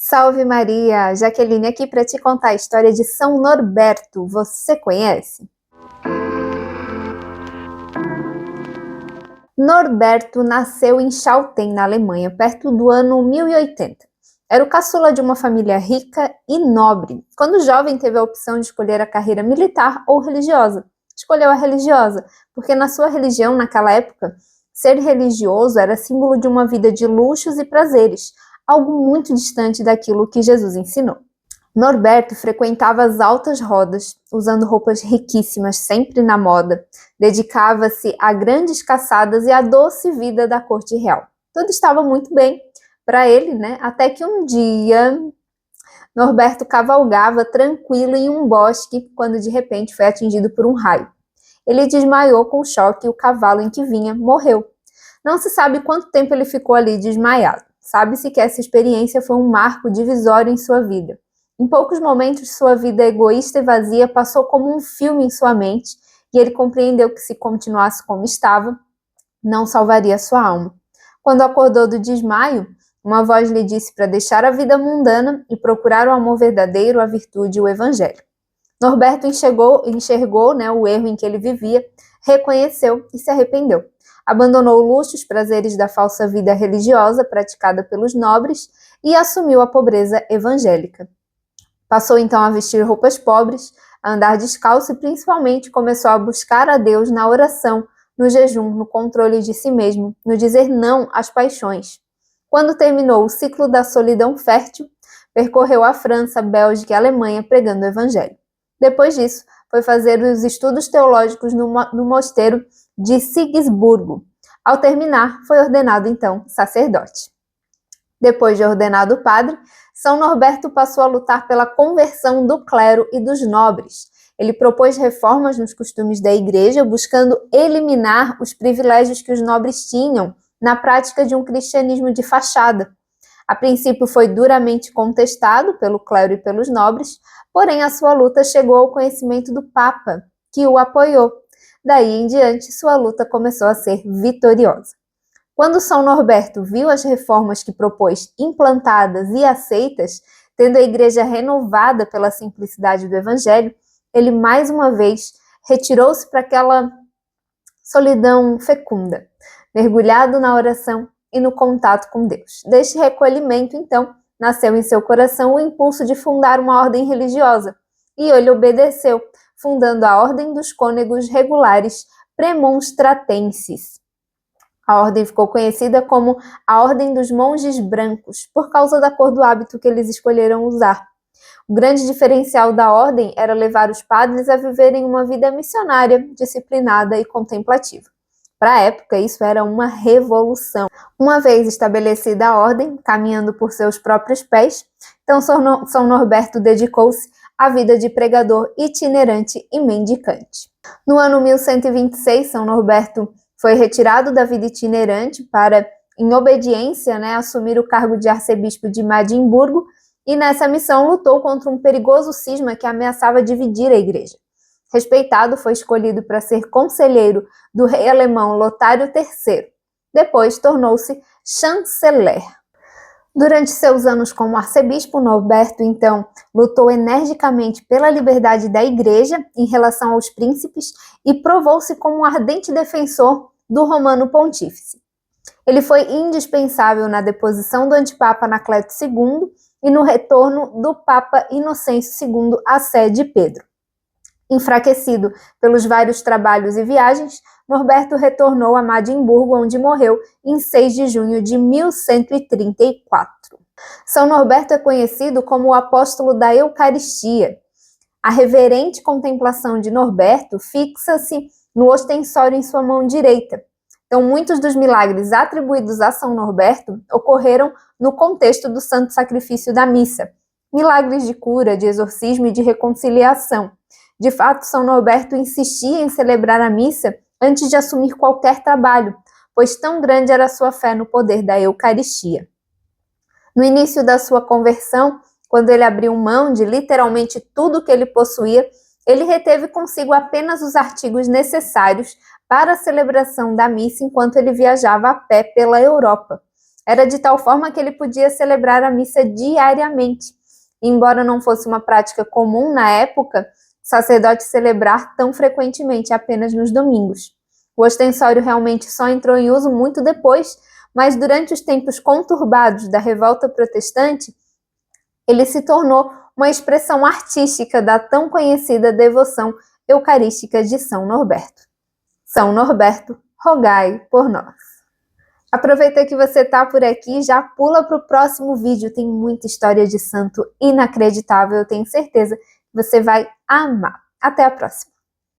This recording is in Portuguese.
Salve Maria! Jaqueline aqui para te contar a história de São Norberto. Você conhece? Norberto nasceu em Chaltén, na Alemanha, perto do ano 1080. Era o caçula de uma família rica e nobre. Quando jovem, teve a opção de escolher a carreira militar ou religiosa. Escolheu a religiosa, porque na sua religião, naquela época, ser religioso era símbolo de uma vida de luxos e prazeres, algo muito distante daquilo que Jesus ensinou. Norberto frequentava as altas rodas, usando roupas riquíssimas, sempre na moda. Dedicava-se a grandes caçadas e à doce vida da corte real. Tudo estava muito bem para ele, né? Até que um dia Norberto cavalgava tranquilo em um bosque quando de repente foi atingido por um raio. Ele desmaiou com o choque e o cavalo em que vinha morreu. Não se sabe quanto tempo ele ficou ali desmaiado. Sabe-se que essa experiência foi um marco divisório em sua vida. Em poucos momentos, sua vida egoísta e vazia passou como um filme em sua mente e ele compreendeu que se continuasse como estava, não salvaria sua alma. Quando acordou do desmaio, uma voz lhe disse para deixar a vida mundana e procurar o amor verdadeiro, a virtude e o evangelho. Norberto enxergou o erro em que ele vivia, reconheceu e se arrependeu. Abandonou o luxo e os prazeres da falsa vida religiosa praticada pelos nobres e assumiu a pobreza evangélica. Passou então a vestir roupas pobres, a andar descalço e principalmente começou a buscar a Deus na oração, no jejum, no controle de si mesmo, no dizer não às paixões. Quando terminou o ciclo da solidão fértil, percorreu a França, a Bélgica e a Alemanha pregando o evangelho. Depois disso, foi fazer os estudos teológicos no mosteiro de Sigisburgo. Ao terminar, foi ordenado então sacerdote. Depois de ordenado padre, São Norberto passou a lutar pela conversão do clero e dos nobres. Ele propôs reformas nos costumes da igreja, buscando eliminar os privilégios que os nobres tinham na prática de um cristianismo de fachada. A princípio foi duramente contestado pelo clero e pelos nobres, porém a sua luta chegou ao conhecimento do Papa, que o apoiou. Daí em diante, sua luta começou a ser vitoriosa. Quando São Norberto viu as reformas que propôs implantadas e aceitas, tendo a igreja renovada pela simplicidade do evangelho, ele mais uma vez retirou-se para aquela solidão fecunda, mergulhado na oração e no contato com Deus. Deste recolhimento, então, nasceu em seu coração o impulso de fundar uma ordem religiosa, e ele obedeceu, fundando a Ordem dos Cônegos Regulares Premonstratenses. A ordem ficou conhecida como a Ordem dos Monges Brancos, por causa da cor do hábito que eles escolheram usar. O grande diferencial da ordem era levar os padres a viverem uma vida missionária, disciplinada e contemplativa. Para a época, isso era uma revolução. Uma vez estabelecida a ordem, caminhando por seus próprios pés, então São Norberto dedicou-se à vida de pregador itinerante e mendicante. No ano 1126, São Norberto foi retirado da vida itinerante para, em obediência, assumir o cargo de arcebispo de Madimburgo e nessa missão lutou contra um perigoso cisma que ameaçava dividir a igreja. Respeitado, foi escolhido para ser conselheiro do rei alemão Lotário III. Depois tornou-se chanceler. Durante seus anos como arcebispo, Norberto, então, lutou energicamente pela liberdade da igreja em relação aos príncipes e provou-se como um ardente defensor do Romano Pontífice. Ele foi indispensável na deposição do antipapa Anacleto II e no retorno do Papa Inocêncio II à sé de Pedro. Enfraquecido pelos vários trabalhos e viagens, Norberto retornou a Madimburgo, onde morreu em 6 de junho de 1134. São Norberto é conhecido como o apóstolo da Eucaristia. A reverente contemplação de Norberto fixa-se no ostensório em sua mão direita. Então, muitos dos milagres atribuídos a São Norberto ocorreram no contexto do santo sacrifício da missa. Milagres de cura, de exorcismo e de reconciliação. De fato, São Norberto insistia em celebrar a missa antes de assumir qualquer trabalho, pois tão grande era a sua fé no poder da Eucaristia. No início da sua conversão, quando ele abriu mão de literalmente tudo que ele possuía, ele reteve consigo apenas os artigos necessários para a celebração da missa enquanto ele viajava a pé pela Europa. Era de tal forma que ele podia celebrar a missa diariamente. Embora não fosse uma prática comum na época, o sacerdote celebrar tão frequentemente apenas nos domingos. O ostensório realmente só entrou em uso muito depois, mas durante os tempos conturbados da revolta protestante, ele se tornou uma expressão artística da tão conhecida devoção eucarística de São Norberto. São Norberto, rogai por nós. Aproveita que você está por aqui e já pula para o próximo vídeo. Tem muita história de santo inacreditável, eu tenho certeza que você vai amar. Até a próxima!